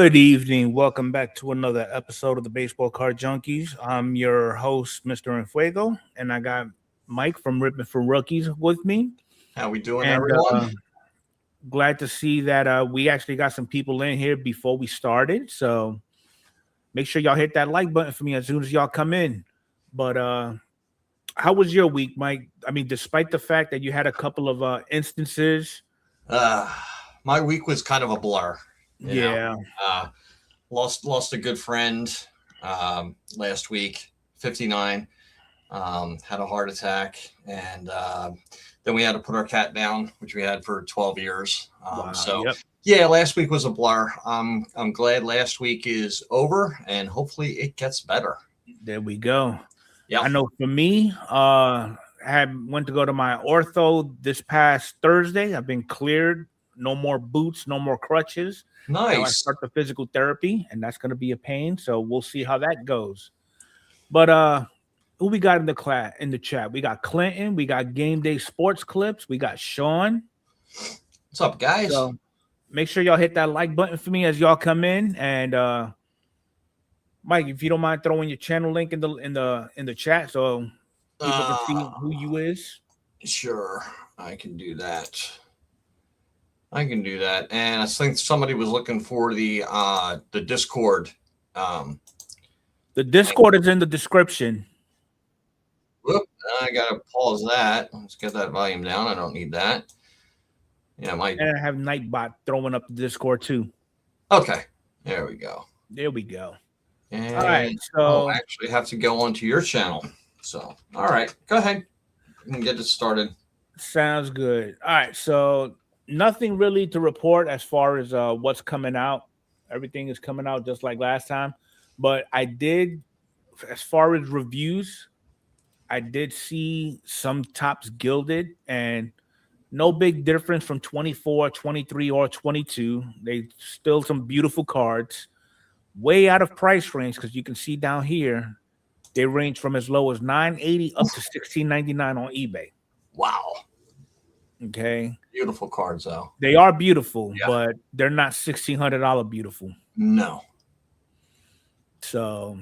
Good evening. Welcome back to another episode of the Baseball Card Junkies. I'm your host, Mr. Enfuego, and I got Mike from Ripping for Rookies with me. How we doing, And everyone? glad to see that we actually got some people in here before we started. So make sure y'all hit that like button for me as soon as y'all come in. But how was your week, Mike? I mean, despite the fact that you had a couple of instances. My week was kind of a blur. Yeah. Lost a good friend last week, 59. Had a heart attack, and then we had to put our cat down, which we had for 12 years. Wow, so yep. yeah, last week was a blur. I'm glad last week is over, and hopefully it gets better. There we go. Yeah, I know for me, went to go to my ortho this past Thursday. I've been cleared. No more boots, no more crutches. Now I nice. start the physical therapy, and that's going to be a pain. So we'll see how that goes. But who we got in the chat? We got Clinton. We got Game Day Sports Clips. We got Sean. What's up, guys? So make sure y'all hit that like button for me as y'all come in. And Mike, if you don't mind throwing your channel link in the chat so people can see who you is. Sure, I can do that. And I think somebody was looking for the Discord. The Discord is in the description. Whoop, I gotta pause that. Let's get that volume down. I don't need that. Yeah, And I have Nightbot throwing up the Discord too. Okay, there we go. There we go. And All right, so I actually have to go onto your channel. So, all right, go ahead. We can get it started. sounds good. All right, so nothing really to report as far as what's coming out. Everything is coming out just like last time. But I did, as far as reviews, I did see some tops gilded and no big difference from 24, 23, or 22. They still some beautiful cards. Way out of price range because you can see down here they range from as low as $9.80 up to $16.99 on eBay. Wow. Okay. Beautiful cards, though. They are beautiful, Yeah. but they're not $1,600 beautiful. No. So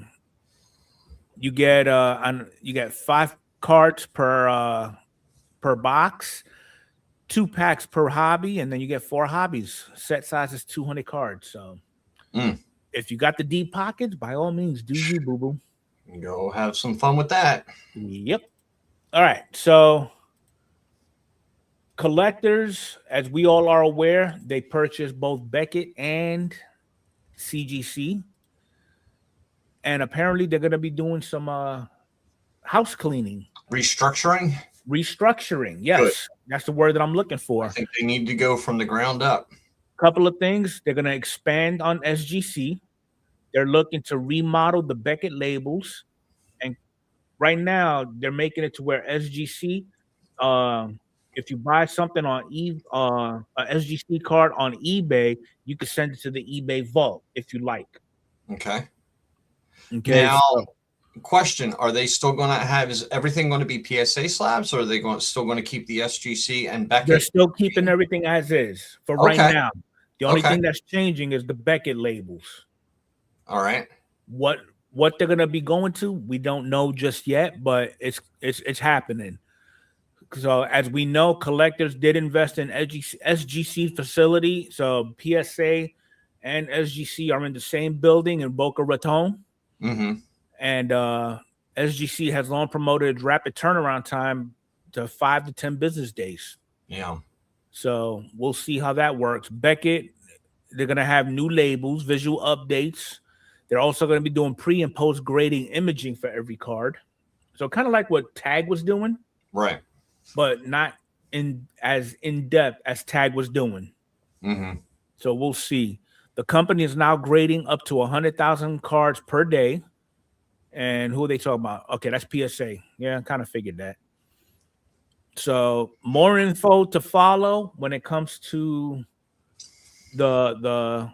you get 5 cards per box, 2 packs per hobby, and then you get 4 hobbies. Set size is 200 cards. So if you got the deep pockets, by all means, do you, boo-boo. Go have some fun with that. Yep. All right. So collectors, as we all are aware, they purchase both Beckett and CGC. And apparently they're going to be doing some house cleaning. Restructuring? Restructuring. Yes. Good. That's the word that I'm looking for. I think they need to go from the ground up. Couple of things. They're going to expand on SGC. They're looking to remodel the Beckett labels. And right now, they're making it to where SGC, if you buy something on a SGC card on eBay, you can send it to the eBay vault if you like. Okay. Now, question: are they still going to have? Is everything going to be PSA slabs, or are they still going to keep the SGC and Beckett? They're still keeping everything as is for right now. The only thing that's changing is the Beckett labels. All right. What they're going to be going to, we don't know just yet, but it's happening. So as we know, collectors did invest in SGC facility. So PSA and SGC are in the same building in Boca Raton. Mm-hmm. And SGC has long promoted its rapid turnaround time to 5 to 10 business days. Yeah. So we'll see how that works. Beckett, they're going to have new labels, visual updates. They're also going to be doing pre and post grading imaging for every card. So kind of like what Tag was doing. Right. But not as in-depth as Tag was doing. Mm-hmm. So we'll see. The company is now grading up to 100,000 cards per day. And who are they talking about? Okay, that's PSA. Yeah, I kind of figured that. So more info to follow when it comes to the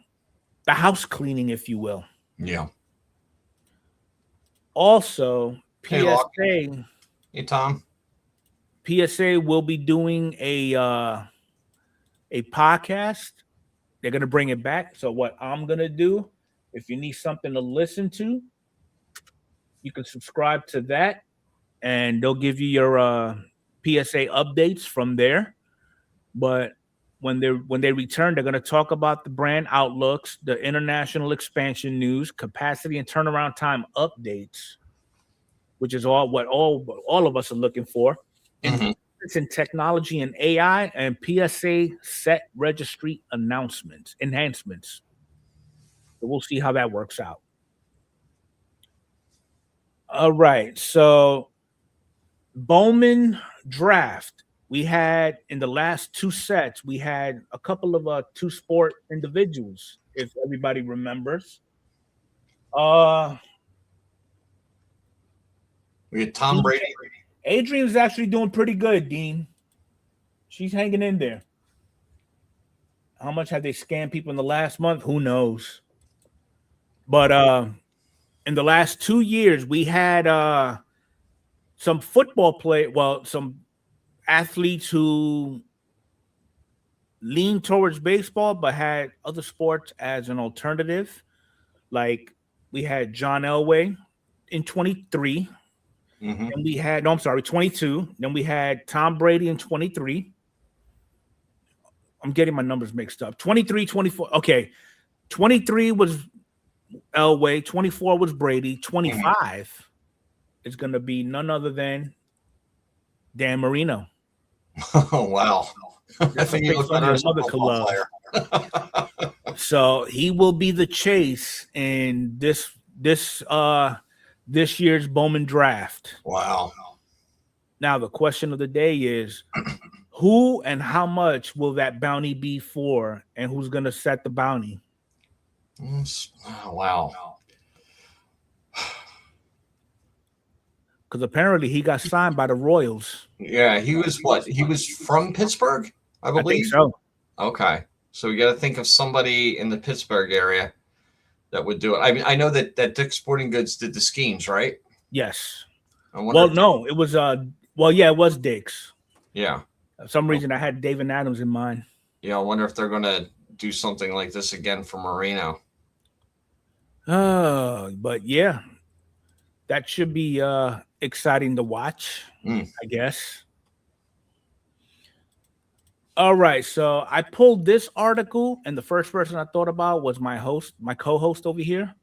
house cleaning, if you will. Yeah. Also, PSA. Hey, Tom. PSA will be doing a podcast. They're going to bring it back. So what I'm going to do, if you need something to listen to, you can subscribe to that, and they'll give you your PSA updates from there. But when they return, they're going to talk about the brand outlooks, the international expansion news, capacity and turnaround time updates, which is all of us are looking for. It's in technology and AI, and PSA set registry enhancements. So we'll see how that works out. All right, so Bowman draft. We had in the last two sets, we had a couple of two sport individuals, if everybody remembers. We had Tom Brady. Adrian's actually doing pretty good, Dean. She's hanging in there. How much have they scammed people in the last month? Who knows? But in the last 2 years, we had some some athletes who leaned towards baseball but had other sports as an alternative. Like we had John Elway in 23. And we had 22. Then we had Tom Brady in 23. I'm getting my numbers mixed up. 23, 24. Okay. 23 was Elway, 24 was Brady, 25 is going to be none other than Dan Marino. Oh, wow. That's a big another club. So he will be the chase in this year's Bowman draft. Wow. Now the question of the day is, who and how much will that bounty be for, and who's going to set the bounty? Oh, wow. Because apparently he got signed by the Royals. Yeah, he was what? He was from Pittsburgh, I believe. I think so. Okay. So we got to think of somebody in the Pittsburgh area that would do it. I mean, I know that Dick's Sporting Goods did the schemes, right? Yes. Well, no, it was it was Dick's. Yeah. For some reason I had David Adams in mind. Yeah, I wonder if they're going to do something like this again for Marino. But yeah, that should be exciting to watch, I guess. All right, so I pulled this article, and the first person I thought about was my co-host over here.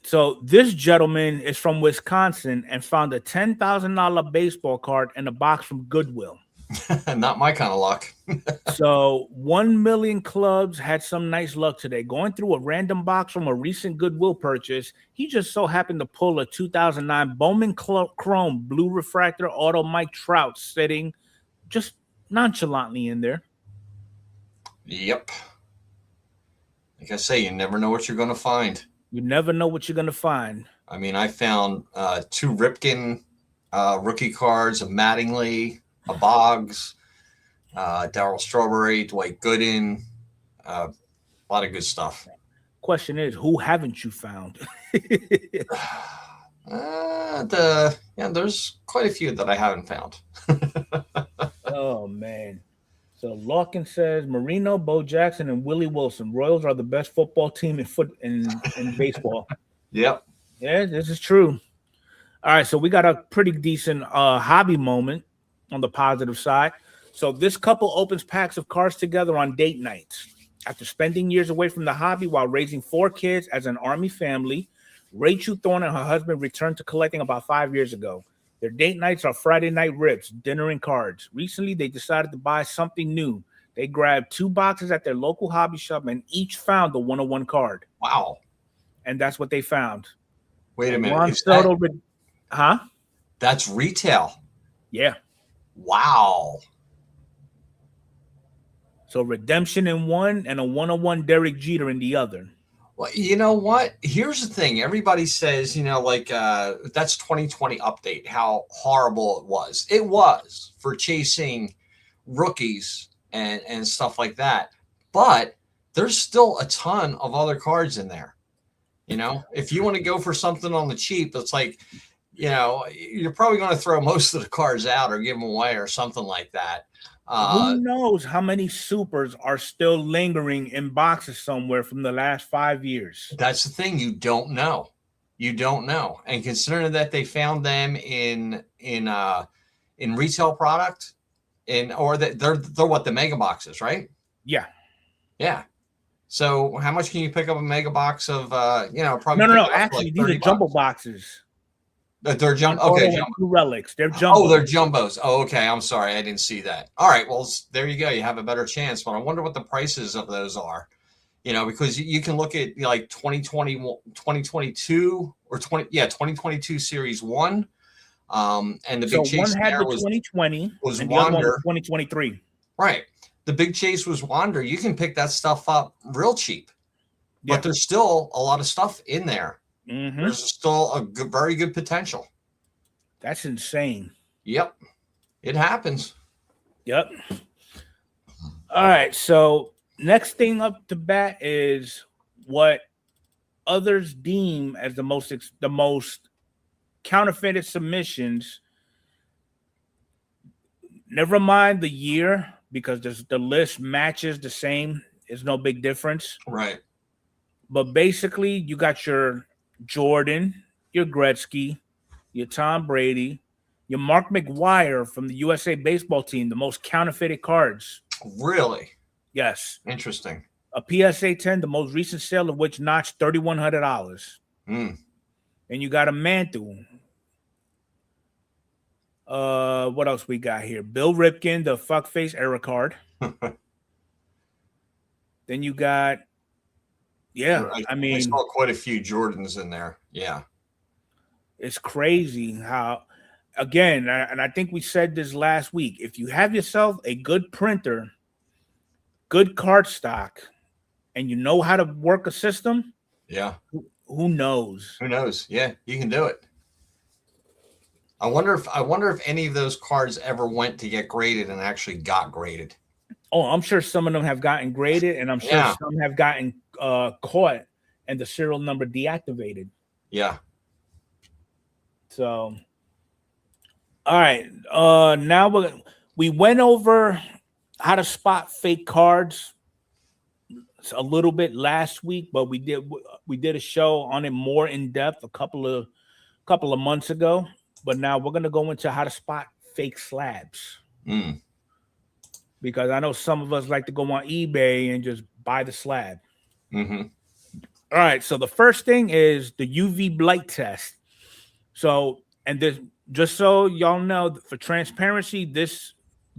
So this gentleman is from Wisconsin and found a $10,000 baseball card in a box from Goodwill. Not my kind of luck. So 1 million clubs had some nice luck today. Going through a random box from a recent Goodwill purchase, he just so happened to pull a 2009 Bowman Chrome Blue Refractor Auto Mike Trout sitting just nonchalantly in there. Yep. Like I say, you never know what you're going to find. You never know what you're going to find. I mean, I found 2 Ripken rookie cards, a Mattingly, a Boggs, Darryl Strawberry, Dwight Gooden, a lot of good stuff. Question is, who haven't you found? There's quite a few that I haven't found. Oh man. So Larkin says Marino, Bo Jackson, and Willie Wilson. Royals are the best football team in baseball. Yep. Yeah, this is true. All right, so we got a pretty decent hobby moment on the positive side. So this couple opens packs of cards together on date nights. After spending years away from the hobby while raising 4 kids as an Army family, Rachel Thorne and her husband returned to collecting about 5 years ago. Their date nights are Friday night rips, dinner, and cards. Recently, they decided to buy something new. They grabbed 2 boxes at their local hobby shop and each found the 101 card. Wow. And that's what they found. Wait a minute. That's retail. Yeah. Wow. So redemption in one and a 101 Derek Jeter in the other. Well, you know what? Here's the thing. Everybody says, that's 2020 update, how horrible it was. It was for chasing rookies and stuff like that. But there's still a ton of other cards in there. If you want to go for something on the cheap, it's like, you're probably going to throw most of the cards out or give them away or something like that. Who knows how many supers are still lingering in boxes somewhere from the last 5 years? That's the thing. You don't know. You don't know. And considering that they found them in retail product, or that they're what, the mega boxes, right? Yeah. Yeah. So how much can you pick up a mega box of probably No. Actually, like these are jumbo boxes. They're jumbo. Okay, jumbo. Two relics. They're jumbo. Oh, they're jumbos. Oh, okay. I'm sorry, I didn't see that. All right. Well, there you go. You have a better chance. But I wonder what the prices of those are. Because you can look at like 2020, 2022 or 2022 series 1. And the big chase one had the 2020 was and Wander. The other one was 2023. Right. The big chase was Wander. You can pick that stuff up real cheap. Yeah. But there's still a lot of stuff in there. Mm-hmm. There's still a very good potential. That's insane. Yep. It happens. Yep. All right. So next thing up to bat is what others deem as the most counterfeited submissions. Never mind the year, because the list matches the same. There's no big difference. Right. But basically, you got your Jordan, your Gretzky, your Tom Brady, your Mark McGwire from the USA baseball team, the most counterfeited cards. Really? Yes. Interesting. A PSA 10, the most recent sale of which notched $3,100. And you got a Mantle. What else we got here? Bill Ripken, the fuckface era card. Then you got, I saw quite a few Jordans in there. Yeah. It's crazy how, again, and I think we said this last week, if you have yourself a good printer, good card stock, and you know how to work a system, yeah, who knows? Who knows? Yeah, you can do it. I wonder if any of those cards ever went to get graded and actually got graded. Oh, I'm sure some of them have gotten graded, and I'm sure some have gotten caught and the serial number deactivated. Yeah. So, all right. Now we went over how to spot fake cards a little bit last week, but we did a show on it more in depth a couple of months ago. But now we're gonna go into how to spot fake slabs. Because I know some of us like to go on eBay and just buy the slab. Mm-hmm. All right. So the first thing is the UV blight test. So, and this, just so y'all know, for transparency, this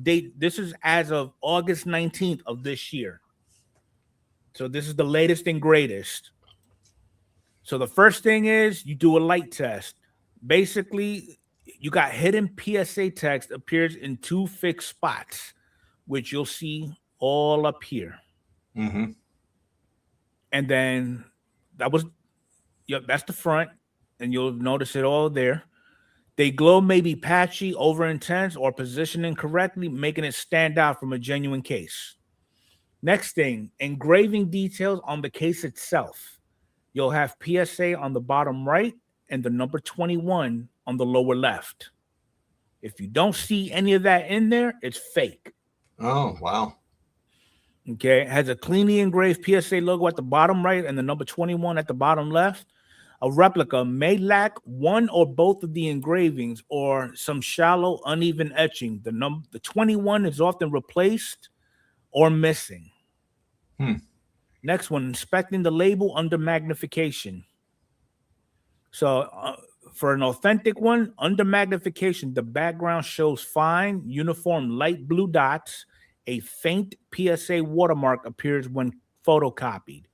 is as of August 19th of this year. So this is the latest and greatest. So the first thing is you do a light test. Basically, you got hidden PSA text appears in 2 fixed spots, which you'll see all up here. Mm-hmm. And then that's the front, and you'll notice it all there. They glow may be patchy, over intense, or positioned incorrectly, making it stand out from a genuine case. Next thing, engraving details on the case itself. You'll have PSA on the bottom right and the number 21 on the lower left. If you don't see any of that in there, it's fake. Oh, wow. Okay, it has a cleanly engraved PSA logo at the bottom right and the number 21 at the bottom left. A replica may lack one or both of the engravings or some shallow, uneven etching. The 21 is often replaced or missing. Next one, inspecting the label under magnification. So for an authentic one, under magnification, the background shows fine, uniform light blue dots. A faint PSA watermark appears when photocopied.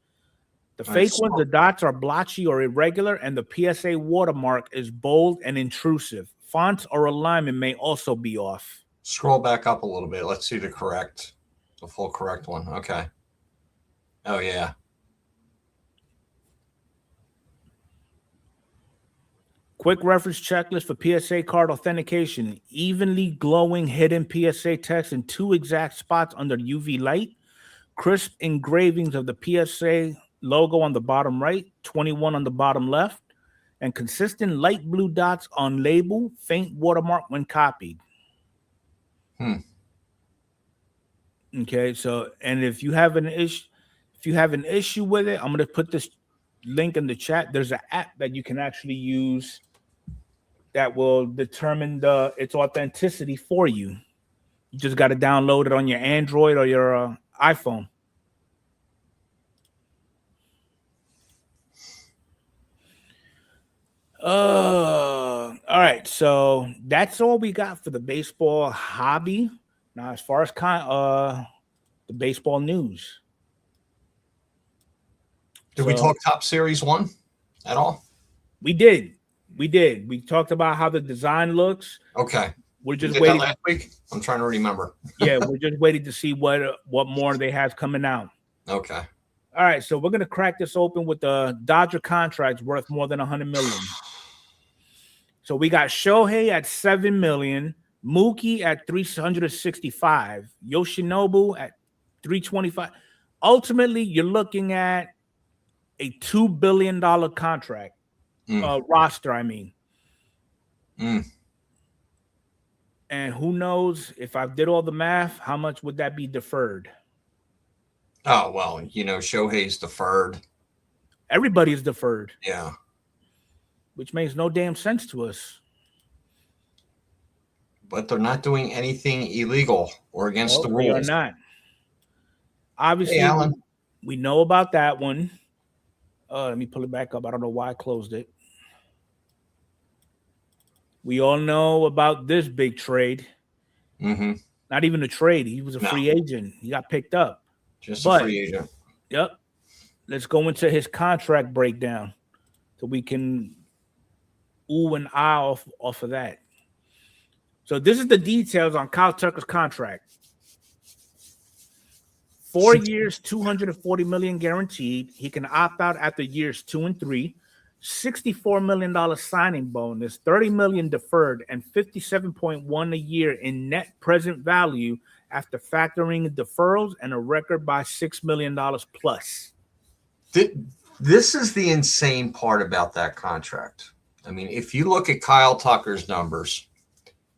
The fake ones, the dots are blotchy or irregular, and the PSA watermark is bold and intrusive. Fonts or alignment may also be off. Scroll back up a little bit. Let's see the full correct one. Okay. Oh, yeah. Quick reference checklist for PSA card authentication. Evenly glowing hidden PSA text in 2 exact spots under UV light. Crisp engravings of the PSA logo on the bottom right, 21 on the bottom left, and consistent light blue dots on label, faint watermark when copied. Okay, so and if you have an issue with it, I'm gonna put this link in the chat. There's an app that you can actually use that will determine its authenticity for you. You just got to download it on your Android or your iPhone. All right. So that's all we got for the baseball hobby. Now, as far as the baseball news, Did we talk Top Series 1 at all? We did. We talked about how the design looks. Okay. We're just waiting. Last week? I'm trying to remember. Yeah, we're just waiting to see what more they have coming out. Okay. All right, so we're gonna crack this open with the Dodger contracts worth more than $100 million. So we got Shohei at $7 million, Mookie at $365, Yoshinobu at $325. Ultimately, you're looking at a $2 billion contract roster. I mean, and who knows if I did all the math, how much would that be deferred? Oh, well, Shohei's deferred. Everybody is deferred. Yeah. Which makes no damn sense to us. But they're not doing anything illegal or against the rules. They are not. Obviously, hey, we know about that one. Let me pull it back up. I don't know why I closed it. We all know about this big trade. Mm-hmm. Not even a trade. He was a free agent. He got picked up. Just a free agent. Yep. Let's go into his contract breakdown so we can ooh and ah off of that. So this is the details on Kyle Tucker's contract. 4 years, $240 million guaranteed. He can opt out after years 2 and 3. $64 million signing bonus, $30 million deferred, and $57.1 a year in net present value after factoring deferrals and a record by $6 million plus. This is the insane part about that contract. I mean, if you look at Kyle Tucker's numbers,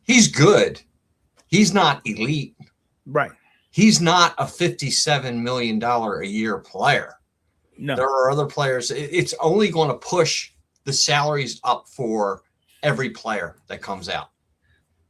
he's good. He's not elite. Right. He's not a $57 million a year player. No. There are other players. It's only going to push the salaries up for every player that comes out.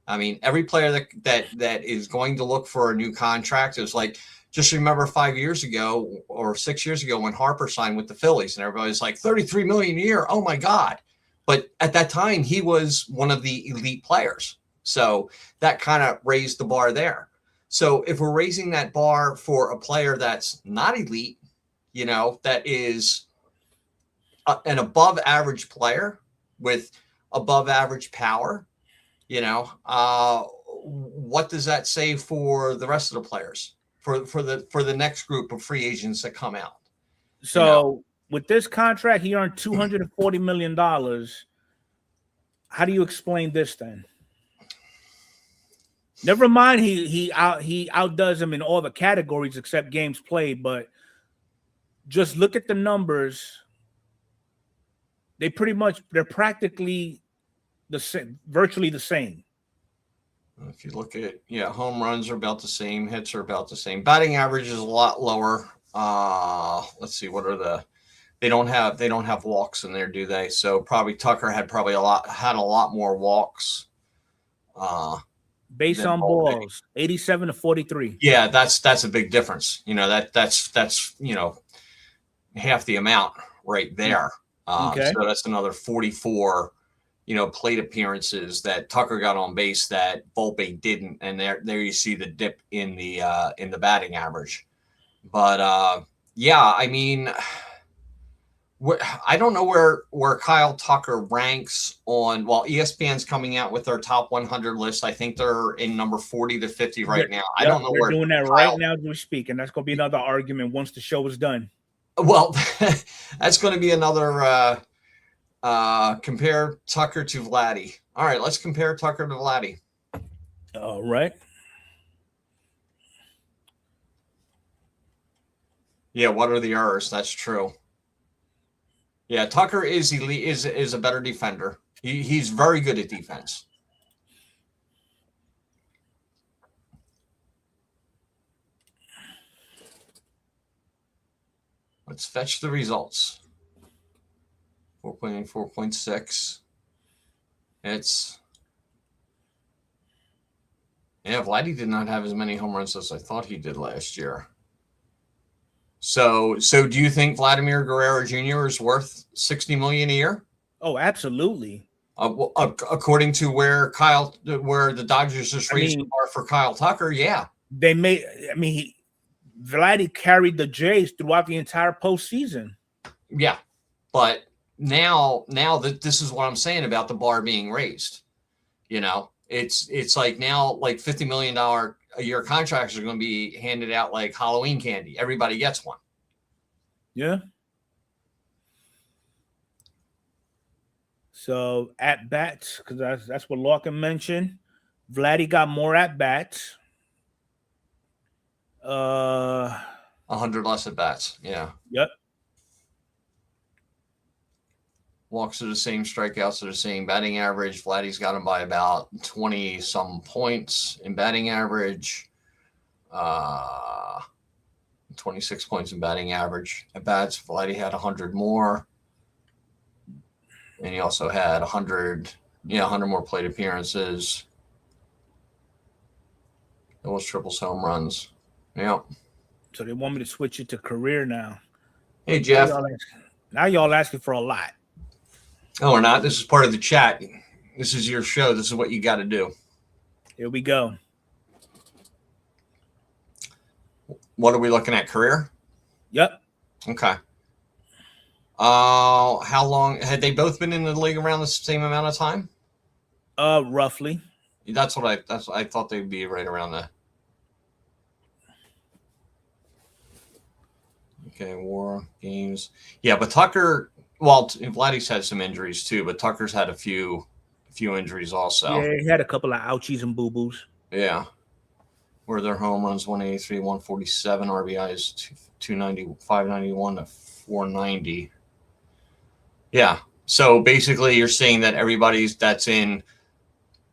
I mean, every player that is going to look for a new contract is like, just remember 5 years ago or 6 years ago when Harper signed with the Phillies and everybody's like $33 million a year. Oh my God. But at that time, he was one of the elite players. So that kind of raised the bar there. So if we're raising that bar for a player that's not elite, that is an above average player with above average power, what does that say for the rest of the players, for the next group of free agents that come out? So with this contract, he earned $240 million. How do you explain this then? Never mind, he outdoes him in all the categories except games played, but just look at the numbers. They're practically the same, virtually the same. If you look at home runs are about the same, hits are about the same. Batting average is a lot lower. Let's see, they don't have walks in there, do they? So probably Tucker had a lot more walks. Based on balls, 87 to 43. Yeah, that's a big difference. That's half the amount right there. Okay. So that's another 44, plate appearances that Tucker got on base that Volpe didn't, and there you see the dip in the batting average. But I mean, I don't know where Kyle Tucker ranks on. Well, ESPN's coming out with their top 100 list. I think they're in number 40 to 50 right now. I don't know where they're doing that right now as we speak, and that's going to be another argument once the show is done. Well, that's going to be another compare Tucker to Vladdy. All right, let's compare Tucker to Vladdy. All right. Yeah, what are the errors? That's true. Yeah, Tucker is elite, is a better defender. He's very good at defense. Let's fetch the results. 4.8, 4.6. Vladdy did not have as many home runs as I thought he did last year. So do you think Vladimir Guerrero Jr. is worth $60 million a year? Oh, absolutely. According to where the Dodgers just raised the bar for Kyle Tucker, yeah. Vladdy carried the Jays throughout the entire postseason. Yeah, but now that this is what I'm saying about the bar being raised. It's like now like $50 million a year contracts are going to be handed out like Halloween candy. Everybody gets one. Yeah. So at bats, because that's what Larkin mentioned. Vladdy got more at bats. 100 less at bats. Yeah. Yep. Walks are the same, strikeouts are the same. Batting average, Vladdy's got him by about 20 some points in batting average. 26 points in batting average. At bats, Vladdy had 100 more. And he also had 100 more plate appearances. Those triples, home runs. Yeah. So they want me to switch it to career now. Hey, Jeff. Now y'all asking for a lot. No, we're not. This is part of the chat. This is your show. This is what you got to do. Here we go. What are we looking at? Career? Yep. Okay. How long had they both been in the league around the same amount of time? Roughly. That's what I thought they'd be right around that. Okay, WAR games. Yeah, but Tucker. Well, Vladdy's had some injuries too, but Tucker's had a few injuries also. Yeah, he had a couple of ouchies and boo-boos. Yeah. Where their home runs 183, 147, RBIs 290, 591 to 490. Yeah. So basically you're saying that everybody's that's in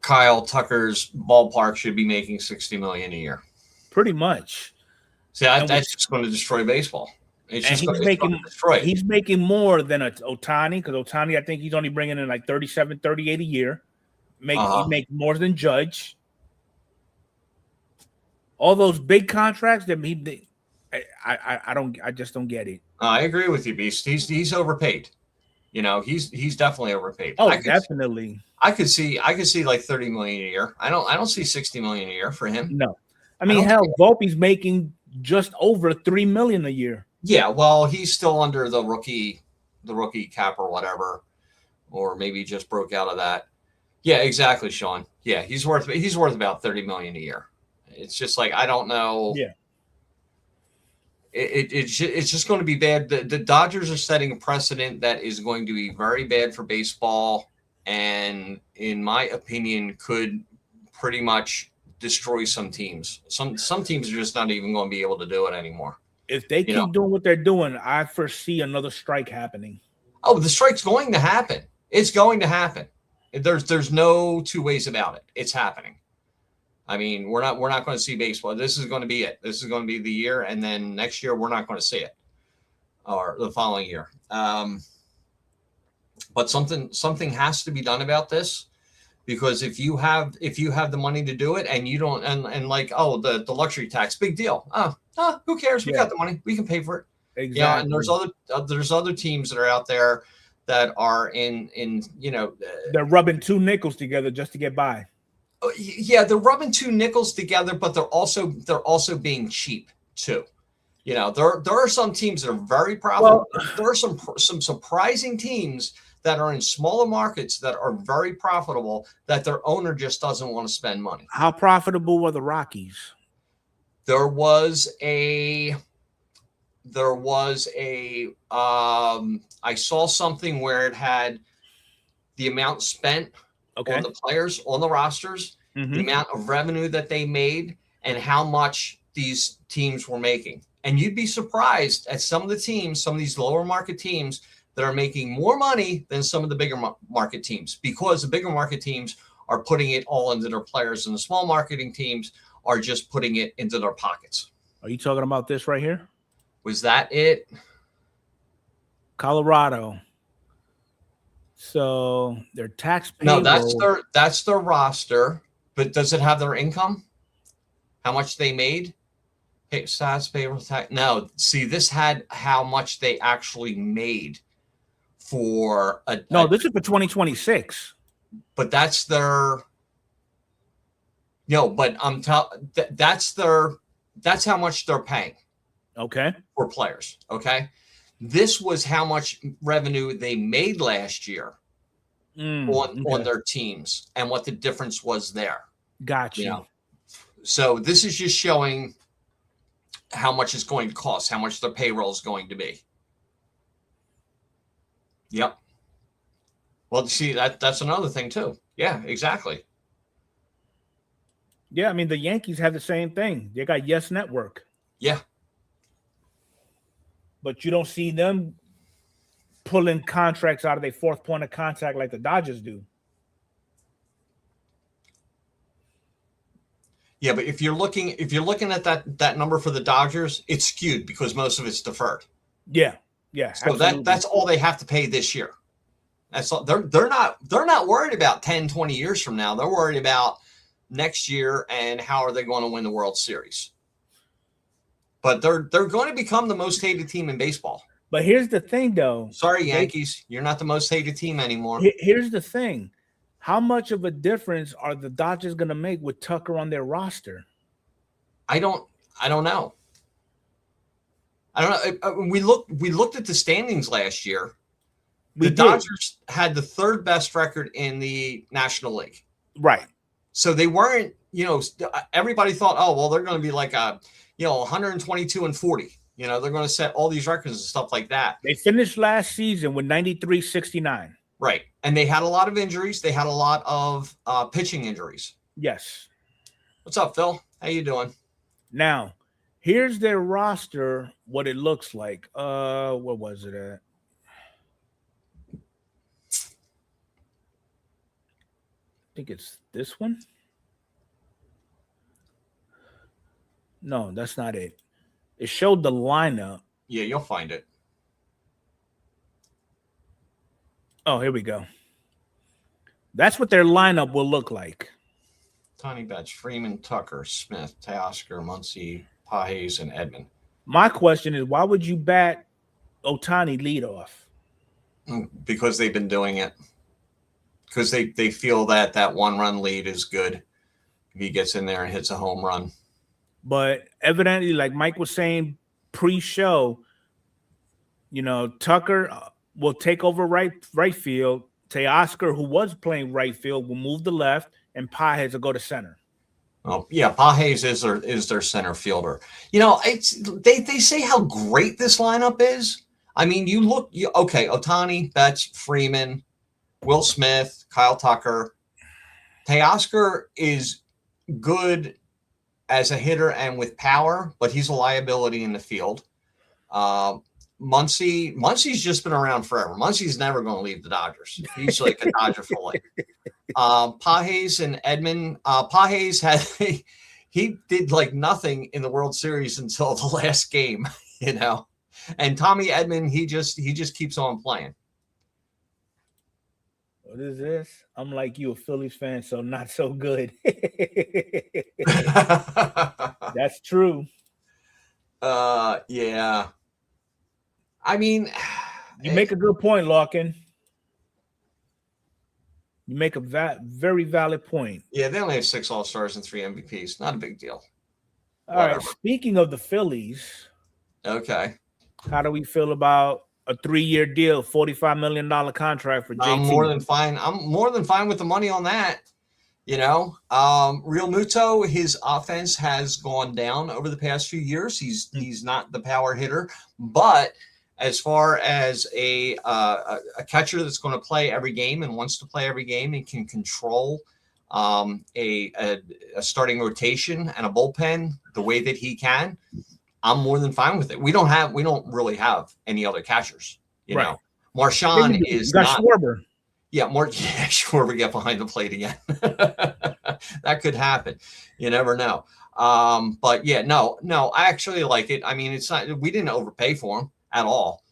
Kyle Tucker's ballpark should be making $60 million a year. Pretty much. See, that's just going to destroy baseball. He's making more than Ohtani, because Ohtani, I think he's only bringing in like 37, 38 a year. He makes more than Judge. All those big contracts I just don't get it. I agree with you, Beast. He's overpaid. He's definitely overpaid. Oh, definitely. I could see like $30 million a year. I don't see $60 million a year for him. No, Volpe's making just over $3 million a year. Yeah, well, he's still under the rookie cap or whatever, or maybe just broke out of that. Yeah, exactly, Sean. Yeah, he's worth about $30 million a year. It's just like I don't know. Yeah, it's just going to be bad. The Dodgers are setting a precedent that is going to be very bad for baseball, and in my opinion, could pretty much destroy some teams. Some teams are just not even going to be able to do it anymore. If they keep doing what they're doing, I foresee another strike happening. Oh, the strike's going to happen. It's going to happen. There's no two ways about it. It's happening. I mean, we're not going to see baseball. This is going to be it. This is going to be the year, and then next year we're not going to see it, or the following year. But something has to be done about this, because if you have the money to do it and you don't, and like, the luxury tax, big deal. Who cares? We got the money. We can pay for it. Exactly. Yeah, and there's other teams that are out there that are in they're rubbing two nickels together just to get by. Yeah, they're rubbing two nickels together, but they're also being cheap too. There are some teams that are very profitable. Well, there are some surprising teams that are in smaller markets that are very profitable that their owner just doesn't want to spend money. How profitable were the Rockies? There was a I saw something where it had the amount spent on the players, on the rosters, the amount of revenue that they made, and how much these teams were making. And you'd be surprised at some of these lower market teams that are making more money than some of the bigger market teams, because the bigger market teams are putting it all into their players, and the small marketing teams are just putting it into their pockets. Are you talking about this right here? Was that it? Colorado. So their tax No, payroll. that's their roster. But does it have their income? How much they made? Hey, stats, payroll, tax. No, see, this had how much they actually made for No, this is for 2026. But that's their. No, but that's how much they're paying. Okay. For players. Okay. This was how much revenue they made last year on their teams and what the difference was there. Gotcha. You know? So this is just showing how much it's going to cost, how much their payroll is going to be. Yep. Well, see, that's another thing too. Yeah, exactly. Yeah, I mean, the Yankees have the same thing. They got Yes Network. Yeah. But you don't see them pulling contracts out of their fourth point of contact like the Dodgers do. Yeah, but if you're looking at that number for the Dodgers, it's skewed because most of it's deferred. Yeah. Yeah. So that's all they have to pay this year. That's all. They're not worried about 10, 20 years from now. They're worried about next year and how are they going to win the World Series. But they're going to become the most hated team in baseball. But here's the thing, though. Sorry, Yankees, you're not the most hated team anymore. Here's the thing. How much of a difference are the Dodgers going to make with Tucker on their roster? I don't know. I don't know. We looked at the standings last year. The Dodgers had the third best record in the National League. Right. So they weren't, everybody thought, oh, well, they're going to be like 122-40. They're going to set all these records and stuff like that. They finished last season with 93-69. Right. And they had a lot of injuries. They had a lot of pitching injuries. Yes. What's up, Phil? How you doing? Now, here's their roster, what it looks like. What was it at? I think it's this one. No, that's not it. It showed the lineup. Yeah, you'll find it. Oh, here we go. That's what their lineup will look like. Tony Betts, Freeman, Tucker, Smith, Teoscar, Muncy, Pages, and Edman. My question is, why would you bat Ohtani leadoff? Because they've been doing it. Because they feel that one-run lead is good if he gets in there and hits a home run. But evidently, like Mike was saying pre-show, Tucker will take over right field. Teoscar, who was playing right field, will move to left, and Pages will go to center. Oh yeah, Pages is their center fielder. They say how great this lineup is. I mean, Ohtani, Betts, Freeman, Will Smith, Kyle Tucker. Teoscar is good as a hitter and with power, but he's a liability in the field. Muncy's just been around forever. Muncy's never going to leave the Dodgers. He's like a Dodger for life. Pages and Edman. Pages he did like nothing in the World Series until the last game, And Tommy Edman, he just keeps on playing. What is this? I'm like you, a Phillies fan, so not so good. That's true. Yeah. I mean, you make a good point, Larkin. You make a very valid point. Yeah, they only have 6 All-Stars and 3 MVPs. Not a big deal. All right. Speaking of the Phillies. Okay. How do we feel about a 3-year deal, $45 million contract for JT? I'm more than fine with the money on that. Real Muto, his offense has gone down over the past few years. He's not the power hitter, but as far as a catcher that's going to play every game and wants to play every game and can control a starting rotation and a bullpen the way that he can, I'm more than fine with it. We don't really have any other catchers. Right. Marshawn is not. Schwarber. Yeah, Schwarber get behind the plate again. That could happen. You never know. But yeah, no, I actually like it. I mean, it's not. We didn't overpay for him at all.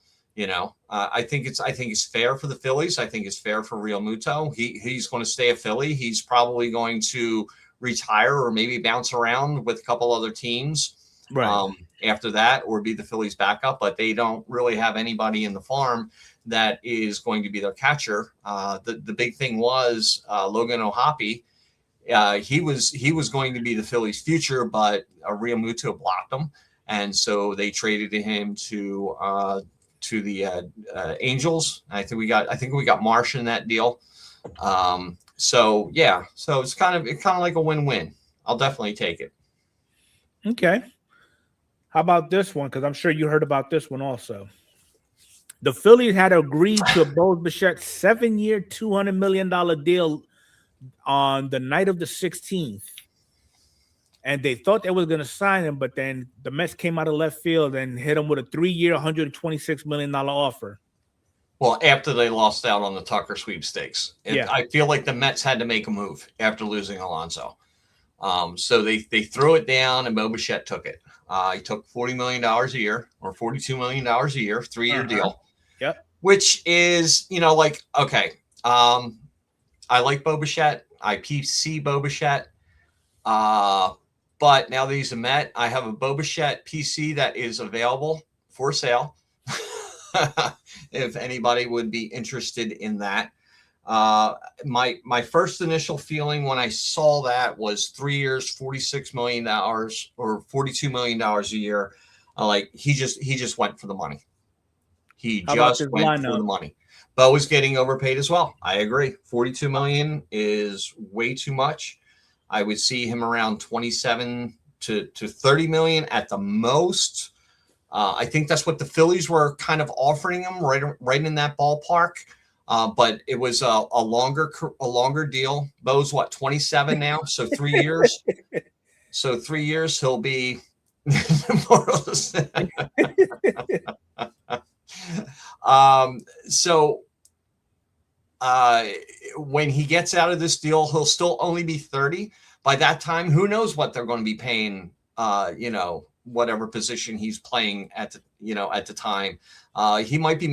I think it's fair for the Phillies. I think it's fair for Real Muto. He's going to stay a Philly. He's probably going to retire or maybe bounce around with a couple other teams after that, or be the Phillies backup. But they don't really have anybody in the farm that is going to be their catcher. The big thing was Logan O'Hoppe. He was going to be the Phillies' future, but Real Muto blocked him, and so they traded him to the Angels. I think we got Marsh in that deal. So it's kind of like a win-win. I'll definitely take it. Okay. How about this one? Because I'm sure you heard about this one also. The Phillies had agreed to a Bo Bichette 7-year, $200 million deal on the night of the 16th. And they thought they was going to sign him, but then the Mets came out of left field and hit him with a 3-year, $126 million offer. Well, after they lost out on the Tucker sweepstakes. I feel like the Mets had to make a move after losing Alonso. So they threw it down, and Bo Bichette took it. He took $40 million a year, or $42 million a year, 3-year deal. Yep. Which is, okay. I like Bo Bichette. I PC Bo Bichette. But now that he's a Met, I have a Bo Bichette PC that is available for sale. If anybody would be interested in that. My first initial feeling when I saw that was 3 years, $46 million or $42 million a year. He just went for the money. He just went for the money. Bo is getting overpaid as well. I agree. $42 million is way too much. I would see him around 27 to 30 million at the most. I think that's what the Phillies were kind of offering him, right in that ballpark. But it was a longer deal. Bo's 27 now, so 3 years. So 3 years he'll be more or less. When he gets out of this deal, he'll still only be 30. By that time, who knows what they're going to be paying, whatever position he's playing at the time. He might be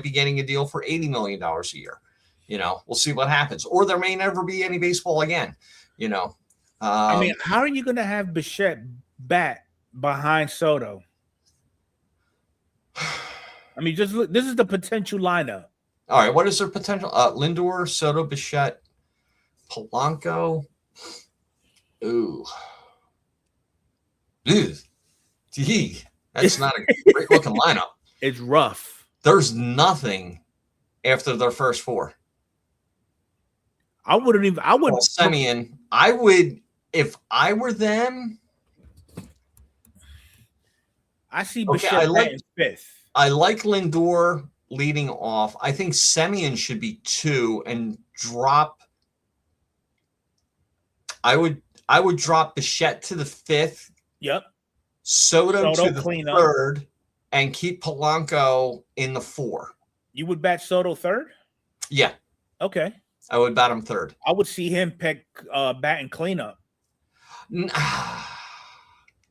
getting a deal for $80 million a year. We'll see what happens. Or there may never be any baseball again, I mean, how are you going to have Bichette bat behind Soto? I mean, just look, this is the potential lineup. All right, what is their potential? Lindor, Soto, Bichette, Polanco. Ooh. Gee, that's not a great looking lineup. It's rough. There's nothing after their first four. I would. Semien. I would, if I were them. I see Bichette in fifth. I like Lindor leading off. I think Semien should be 2 and drop. I would drop Bichette to the 5th. Yep. Soto to the 3rd, and keep Polanco in the 4. You would bat Soto 3rd? Yeah. Okay. I would bat him 3rd. I would see him pick bat and cleanup.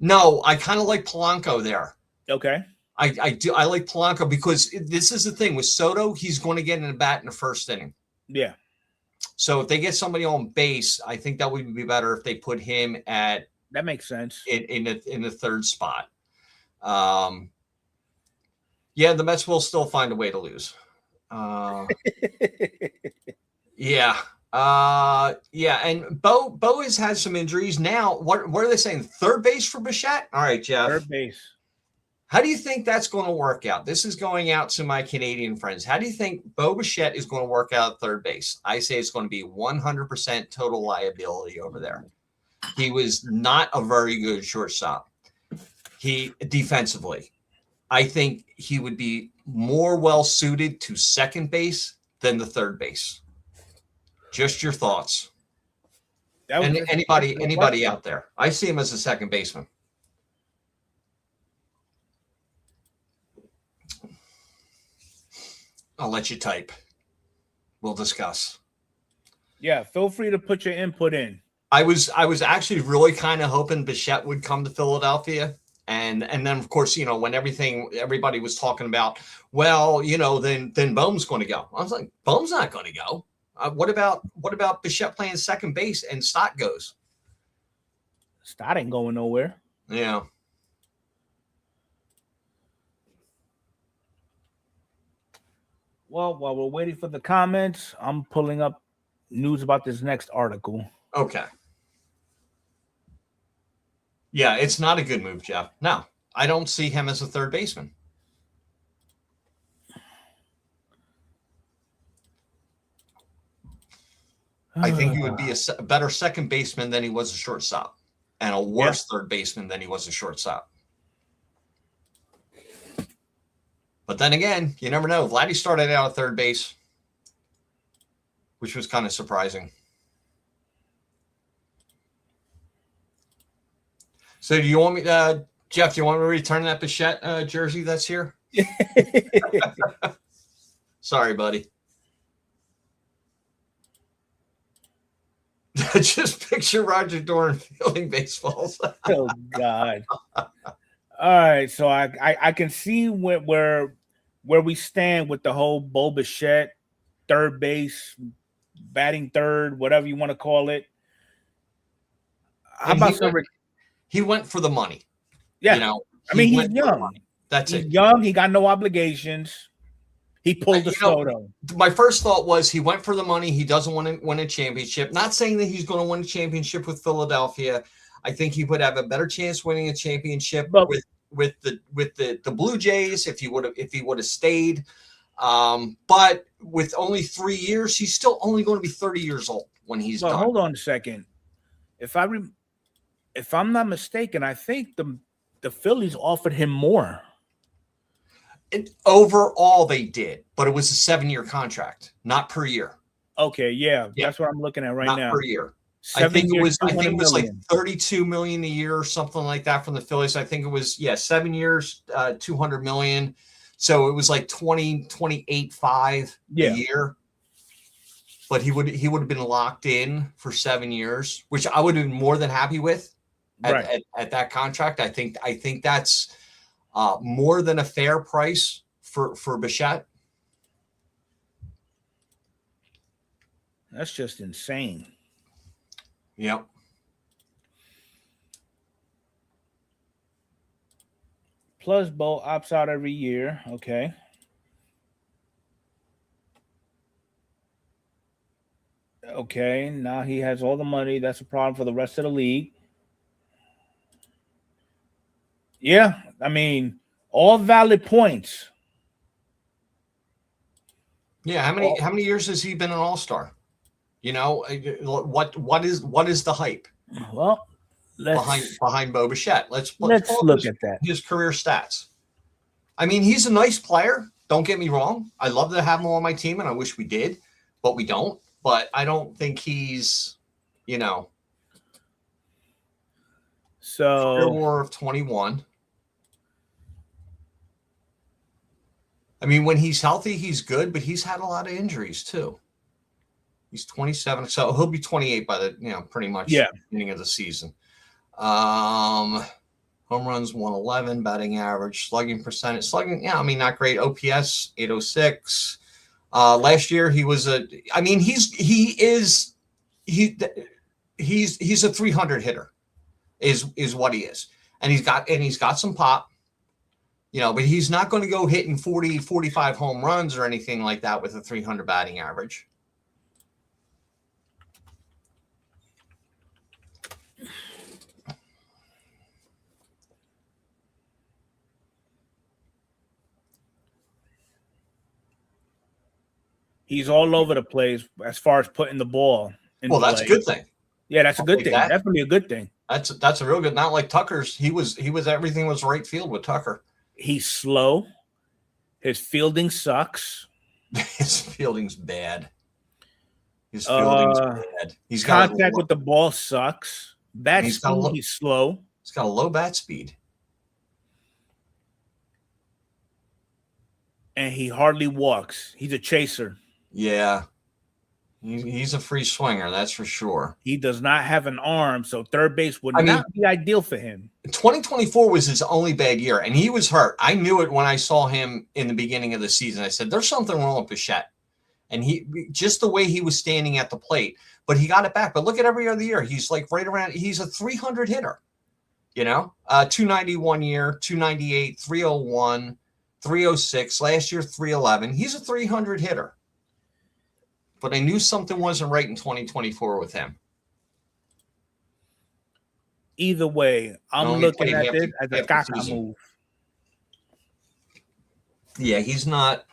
No, I kind of like Polanco there. Okay. I do. I like Polanco because this is the thing with Soto. He's going to get in a bat in the first inning. Yeah. So if they get somebody on base, I think that would be better if they put him at. That makes sense. In the 3rd spot. Yeah, the Mets will still find a way to lose. Yeah. And Bo has had some injuries. Now, what are they saying? 3rd base for Bichette? All right, Jeff. 3rd base. How do you think that's going to work out? This is going out to my Canadian friends. How do you think Bo Bichette is going to work out at 3rd base? I say it's going to be 100% total liability over there. He was not a very good shortstop. Defensively, I think he would be more well suited to 2nd base than the 3rd base. Just your thoughts. And anybody out there? I see him as a 2nd baseman. I'll let you type. We'll discuss. Yeah, feel free to put your input in. I was actually really kind of hoping Bichette would come to Philadelphia And then of course, when everybody was talking about, well, then Bohm's going to go. I was like, Bohm's not going to go. What about Bichette playing second base and Stott goes? Stott ain't going nowhere. Yeah. Well, while we're waiting for the comments, I'm pulling up news about this next article. Okay. Yeah, it's not a good move, Jeff. No, I don't see him as a third baseman. I think he would be a better second baseman than he was a shortstop, and a worse third baseman than he was a shortstop. But then again, you never know. Vladdy started out at third base, which was kind of surprising. So do you want me to, Jeff, do you want me to return that Bichette jersey that's here? Sorry, buddy. Just picture Roger Dorn fielding baseballs. Oh, God. All right. So I can see where we stand with the whole Bo Bichette, third base, batting third, whatever you want to call it. How about he went for the money. Yeah. I mean, he's young. That's it. He's young. He got no obligations. He pulled the photo. My first thought was he went for the money. He doesn't want to win a championship. Not saying that he's going to win a championship with Philadelphia. I think he would have a better chance winning a championship with the Blue Jays if he would have stayed. But with only 3 years, he's still only going to be 30 years old when he's done. Hold on a second. If I'm not mistaken, I think the Phillies offered him more. Overall, they did, but it was a 7-year contract, not per year. Okay, yeah, that's what I'm looking at now. Not per year. I think it was like 32 million a year or something like that from the Phillies. I think it was 7 years, 200 million. So it was like 28.5 a year. But he would have been locked in for 7 years, which I would have been more than happy with at that contract. I think that's more than a fair price for Bichette. That's just insane. Yep. Plus, Bo opts out every year. Okay. Okay, now he has all the money. That's a problem for the rest of the league. Yeah, I mean, all valid points. Yeah, how many years has he been an all-star? What is the hype? Well, behind Bo Bichette. Let's look at that. His career stats. I mean, he's a nice player. Don't get me wrong. I love to have him on my team, and I wish we did, but we don't. But I don't think he's, So career WAR of 21. I mean, when he's healthy, he's good, but he's had a lot of injuries too. He's 27, so he'll be 28 by the pretty much beginning of the season. Home runs 111, batting average, slugging percentage, not great. OPS 806. Last year he was he's a 300 hitter, is what he is, and he's got some pop. But he's not going to go hitting 40, 45 home runs or anything like that with a 300 batting average. He's all over the place as far as putting the ball in play. That's a good thing. Yeah, that's a good thing. Definitely a good thing. That's a real good. Not like Tucker's. He was everything was right field with Tucker. He's slow. His fielding sucks. His fielding's bad. His fielding's bad. He's got contact with the ball sucks. He's slow. He's got a low bat speed. And he hardly walks. He's a chaser. Yeah. He's a free swinger, that's for sure. He does not have an arm, so third base would I mean, not be ideal for him. 2024 was his only bad year, and he was hurt. I knew it when I saw him in the beginning of the season. I said, there's something wrong with Bichette. And he just the way he was standing at the plate, but he got it back. But look at every other year. He's like right around, he's a 300 hitter, 291 year, 298, 301, 306, last year, 311. He's a 300 hitter. But I knew something wasn't right in 2024 with him. Either way, I'm looking at this as a Kaka move. Yeah, he's not.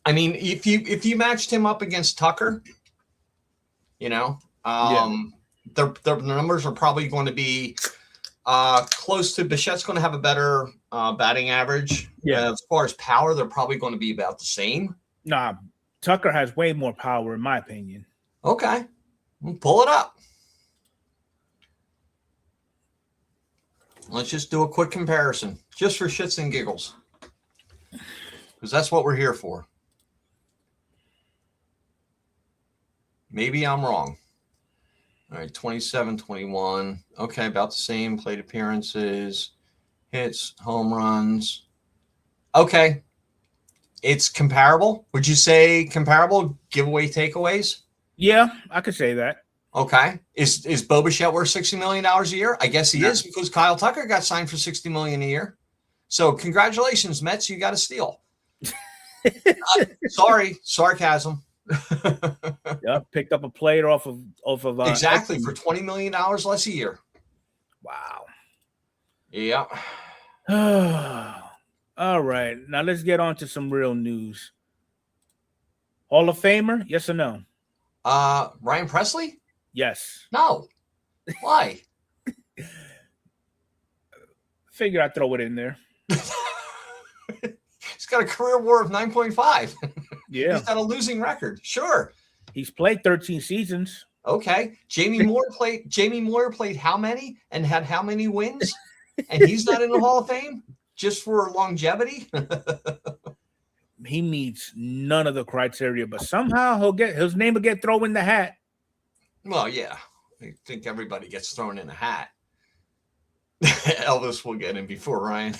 I mean, if you matched him up against Tucker, their numbers are probably going to be close to. Bichette's going to have a better batting average. Yeah, as far as power, they're probably going to be about the same. Nah, Tucker has way more power, in my opinion. Okay, we'll pull it up. Let's just do a quick comparison, just for shits and giggles, because that's what we're here for. Maybe I'm wrong. All right, 27, 21. Okay, about the same. Plate appearances, hits, home runs. Okay. It's comparable. Would you say comparable? Giveaway takeaways? Yeah, I could say that. Okay. Is Bo Bichette worth $60 million a year? I guess he is, because Kyle Tucker got signed for $60 million a year. So congratulations, Mets. You got a steal. Sorry. Sarcasm. Yep, picked up a player off of exactly for $20 million less a year. Wow. Yeah. All right, now let's get on to some real news. Hall of Famer, yes or no? Ryan Presley? Yes. No. Why? Figure I'd throw it in there. He's got a career WAR of 9.5. Yeah. He's got a losing record. Sure. He's played 13 seasons. Okay. Jamie Moore played how many and had how many wins? And he's not in the Hall of Fame just for longevity? He meets none of the criteria, but somehow his name will get thrown in the hat. Well, yeah. I think everybody gets thrown in a hat. Elvis will get him before Ryan.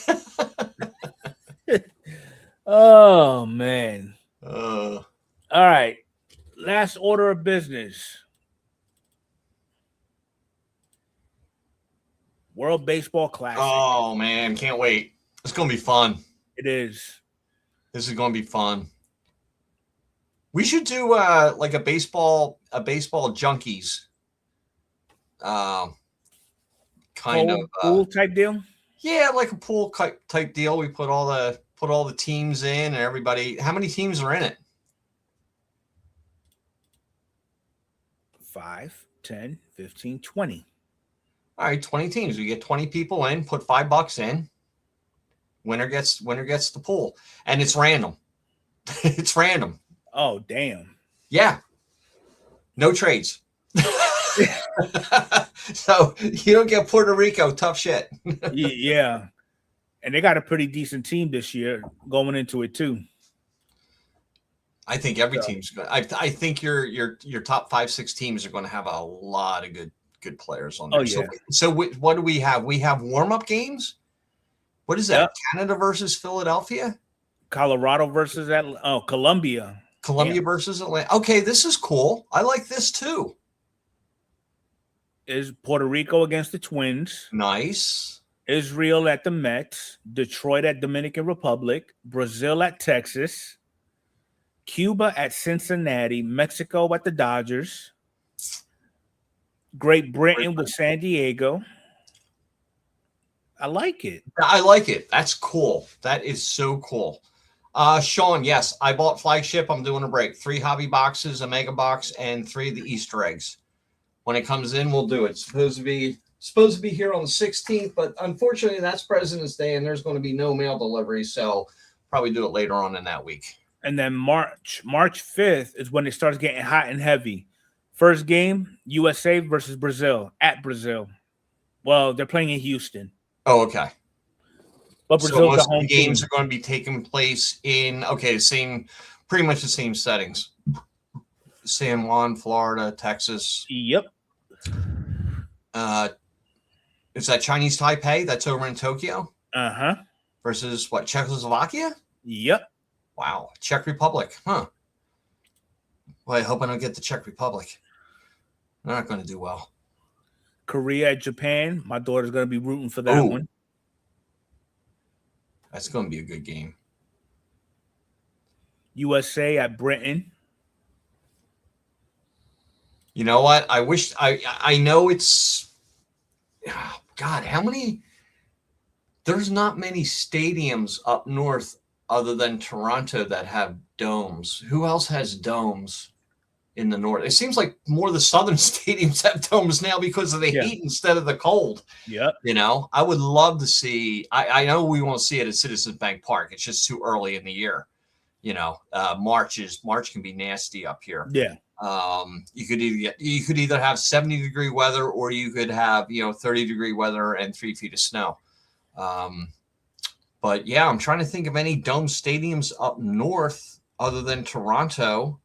Oh, man. All right. Last order of business. World Baseball Classic. Oh, man. Can't wait. It's going to be fun. It is. This is going to be fun. We should do like a baseball junkies kind of pool type deal. Yeah, like a pool type deal. We put all the teams in and everybody. How many teams are in it? 5, 10, 15, 20. All right, 20 teams. We get 20 people in, put $5 in. Winner gets the pool. And it's random. It's random. Oh, damn. Yeah. No trades. So you don't get Puerto Rico. Tough shit. Yeah. And they got a pretty decent team this year going into it too. I think every team's good. I think your top 5-6 teams are going to have a lot of good players on there. Oh, yeah. So what do we have? We have warm-up games. What is that? Yep. Canada versus Philadelphia? Colorado versus Colombia. Colombia versus Atlanta. Okay, this is cool. I like this too. Is Puerto Rico against the Twins. Nice. Israel at the Mets. Detroit at Dominican Republic. Brazil at Texas. Cuba at Cincinnati. Mexico at the Dodgers. Great Britain with San Diego. I like it. I like it. That's cool. That is so cool. Sean, yes, I bought Flagship. I'm doing a break. 3 hobby boxes, a mega box, and 3 of the Easter eggs. When it comes in, we'll do it. It's supposed to be here on the 16th, but unfortunately that's President's Day and there's going to be no mail delivery, so probably do it later on in that week. And then March 5th is when it starts getting hot and heavy. First game, USA versus Brazil at Brazil. Well, they're playing in Houston. Oh, okay. But Brazil's most of the games are going to be taking place in pretty much the same settings. San Juan, Florida, Texas. Yep. Is that Chinese Taipei? That's over in Tokyo. Uh-huh. Versus what? Czechoslovakia? Yep. Wow. Czech Republic. Huh. Well, I hope I don't get the Czech Republic. They're not going to do well. Korea at Japan. My daughter's going to be rooting for that one. That's going to be a good game. USA at Britain. You know what? I wish I know it's God, how many? There's not many stadiums up north other than Toronto that have domes. Who else has domes in the north? It seems like more of the southern stadiums have domes now because of the heat instead of the cold. Yep. You know, I would love to see. I know we won't see it at Citizens Bank Park. It's just too early in the year. You know, March can be nasty up here. Yeah. You could either have 70-degree weather or you could have 30-degree weather and 3 feet of snow. But yeah, I'm trying to think of any dome stadiums up north other than Toronto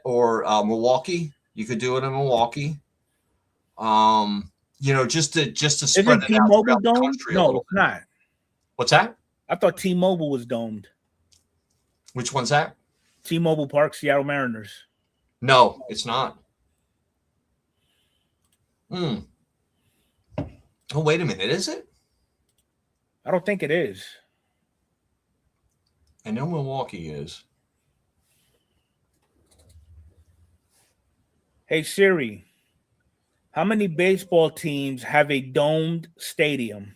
or Milwaukee. You could do it in Milwaukee. Just to spread it out throughout the country. No, it's not. What's that? I thought T-Mobile was domed. Which one's that? T-Mobile Park, Seattle Mariners. No, it's not. Oh, wait a minute. Is it? I don't think it is. I know Milwaukee is. Hey, Siri, how many baseball teams have a domed stadium?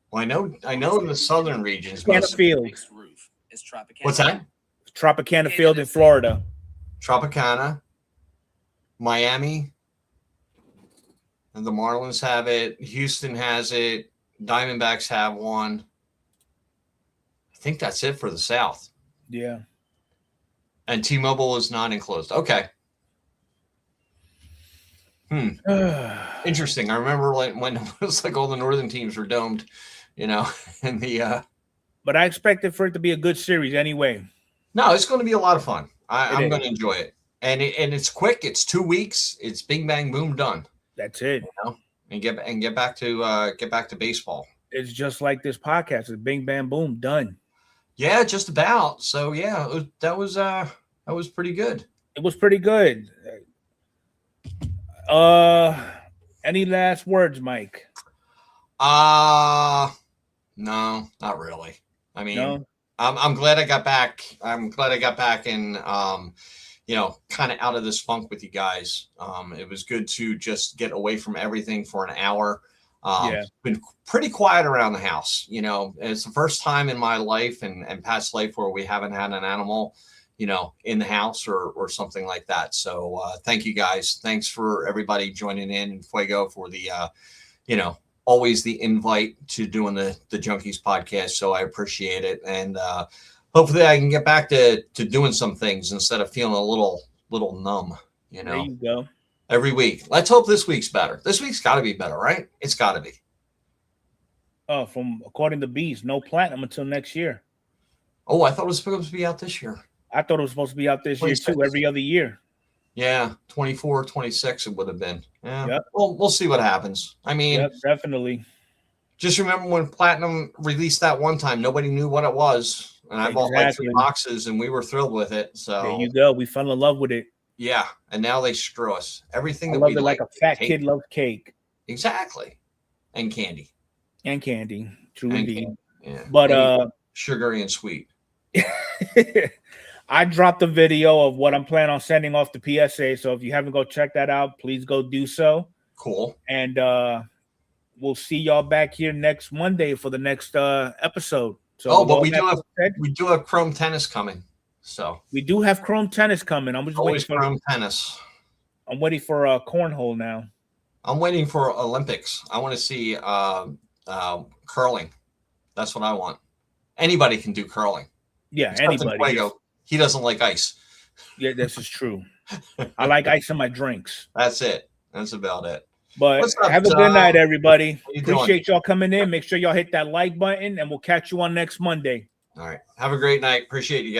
Well, I know in the southern regions. Tropicana Field. What's that? Tropicana Field in Florida. Tropicana, Miami, and the Marlins have it. Houston has it. Diamondbacks have one. I think that's it for the South. Yeah. And T-Mobile is not enclosed. Okay. Interesting. I remember when it was like all the northern teams were domed, and the but I expected for it to be a good series anyway. No, it's going to be a lot of fun. I'm going to enjoy it. And it's quick. It's 2 weeks. It's bing bang boom done. That's it. And get back to baseball. It's just like this podcast. It's bing bang boom done. Yeah, just about. So yeah, that was pretty good. It was pretty good. Any last words, Mike? No, not really. I mean, no? I'm glad I got back. I'm glad I got back and kind of out of this funk with you guys. It was good to just get away from everything for an hour. It's been pretty quiet around the house. It's the first time in my life and past life where we haven't had an animal, in the house or something like that. So thank you guys. Thanks for everybody joining in Enfuego for the, always the invite to doing the Junkies podcast. So I appreciate it. And hopefully I can get back to doing some things instead of feeling a little numb, There you go. Every week. Let's hope this week's better. This week's got to be better, right? It's got to be. Oh, according to Bees, no platinum until next year. Oh, I thought it was supposed to be out this year. I thought it was supposed to be out this year too, every other year. Yeah, 24, 26 it would have been. Yeah. Yep. Well, we'll see what happens. I mean, definitely. Just remember when Platinum released that one time, nobody knew what it was. And I bought like 3 boxes and we were thrilled with it. So there you go. We fell in love with it. Yeah. And now they screw us. Everything that love we it like a fat kid loves cake. Exactly. And candy. True indeed. Yeah. But sugary and sweet. I dropped a video of what I'm planning on sending off to PSA. So if you haven't go check that out, please go do so. Cool. And we'll see y'all back here next Monday for the next episode. So but we do have Chrome Tennis coming. So we do have Chrome Tennis coming. I'm just always waiting for Chrome Tennis. I'm waiting for cornhole now. I'm waiting for Olympics. I want to see curling. That's what I want. Anybody can do curling. Yeah, anybody. He doesn't like ice. Yeah, this is true. I like ice in my drinks. That's it. That's about it. But have a good night, everybody. Appreciate y'all coming in. Make sure y'all hit that like button, and we'll catch you on next Monday. All right. Have a great night. Appreciate you guys.